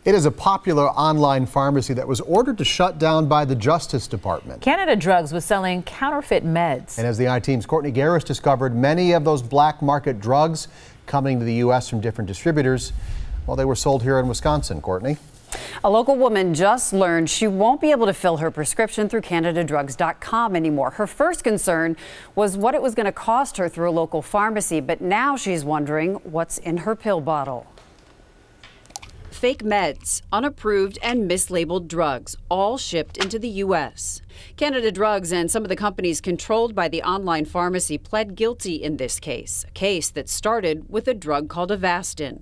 It is a popular online pharmacy that was ordered to shut down by the Justice Department. Canada Drugs was selling counterfeit meds. And as the I-Team's Courtney Garris discovered, many of those black market drugs coming to the U.S. from different distributors, well, they were sold here in Wisconsin. Courtney? A local woman just learned she won't be able to fill her prescription through CanadaDrugs.com anymore. Her first concern was what it was going to cost her through a local pharmacy, but now she's wondering what's in her pill bottle. Fake meds, unapproved and mislabeled drugs, all shipped into the U.S. Canada Drugs and some of the companies controlled by the online pharmacy pled guilty in this case, a case that started with a drug called Avastin.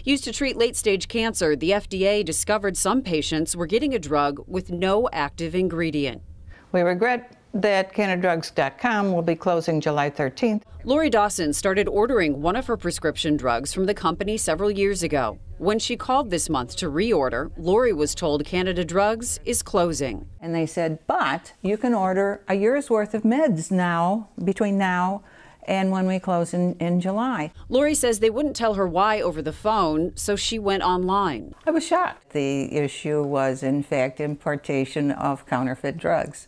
Used to treat late-stage cancer, the FDA discovered some patients were getting a drug with no active ingredient. We regret that CanadaDrugs.com will be closing July 13th. Lori Dawson started ordering one of her prescription drugs from the company several years ago. When she called this month to reorder, Lori was told Canada Drugs is closing. And they said, but you can order a year's worth of meds now, between now and when we close in July. Lori says they wouldn't tell her why over the phone, so she went online. I was shocked. The issue was, in fact, importation of counterfeit drugs.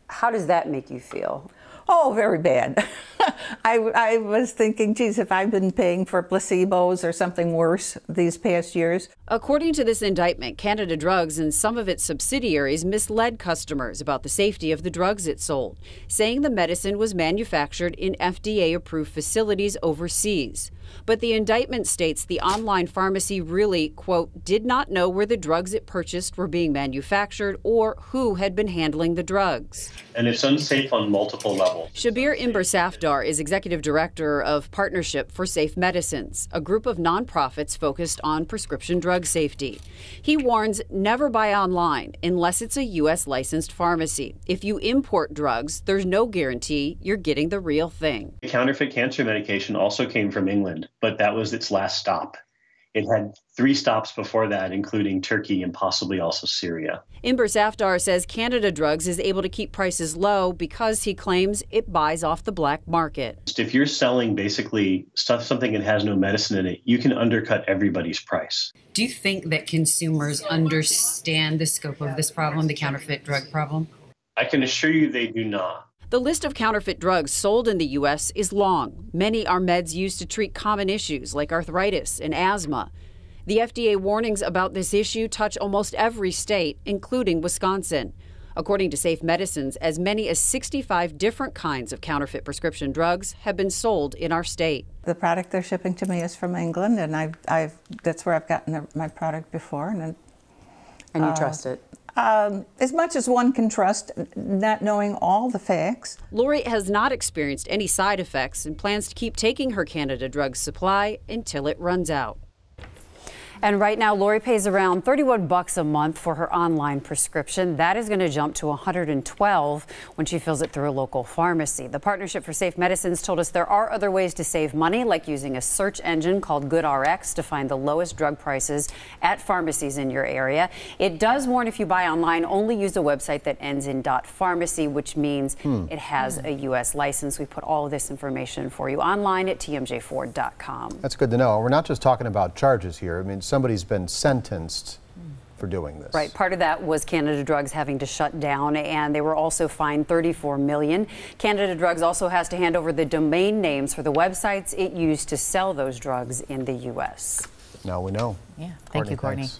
How does that make you feel? Oh, very bad. I was thinking, geez, if I've been paying for placebos or something worse these past years. According to this indictment, Canada Drugs and some of its subsidiaries misled customers about the safety of the drugs it sold, saying the medicine was manufactured in FDA-approved facilities overseas. But the indictment states the online pharmacy really, quote, did not know where the drugs it purchased were being manufactured or who had been handling the drugs. And it's unsafe on multiple levels. Shabir Imber-Safdar is executive director of Partnership for Safe Medicines, a group of nonprofits focused on prescription drug safety. He warns never buy online unless it's a U.S. licensed pharmacy. If you import drugs, there's no guarantee you're getting the real thing. The counterfeit cancer medication also came from England, but that was its last stop. It had 3 stops before that, including Turkey and possibly also Syria. Imber-Safdar says Canada Drugs is able to keep prices low because he claims it buys off the black market. If you're selling basically something that has no medicine in it, you can undercut everybody's price. Do you think that consumers understand the scope of this problem, the counterfeit drug problem? I can assure you they do not. The list of counterfeit drugs sold in the U.S. is long. Many are meds used to treat common issues like arthritis and asthma. The FDA warnings about this issue touch almost every state, including Wisconsin. According to Safe Medicines, as many as 65 different kinds of counterfeit prescription drugs have been sold in our state. The product they're shipping to me is from England, and that's where I've gotten my product before. And you trust it? As much as one can trust, not knowing all the facts. Lori has not experienced any side effects and plans to keep taking her Canada Drugs supply until it runs out. And right now, Lori pays around $31 a month for her online prescription. That is going to jump to $112 when she fills it through a local pharmacy. The Partnership for Safe Medicines told us there are other ways to save money, like using a search engine called GoodRx to find the lowest drug prices at pharmacies in your area. It does warn if you buy online, only use a website that ends in .pharmacy, which means it has a U.S. license. We put all of this information for you online at tmjford.com. That's good to know. We're not just talking about charges here. I mean, somebody's been sentenced for doing this. Right. Part of that was Canada Drugs having to shut down, and they were also fined $34 million. Canada Drugs also has to hand over the domain names for the websites it used to sell those drugs in the U.S. Now we know. Yeah. Thank you, Courtney. Thanks.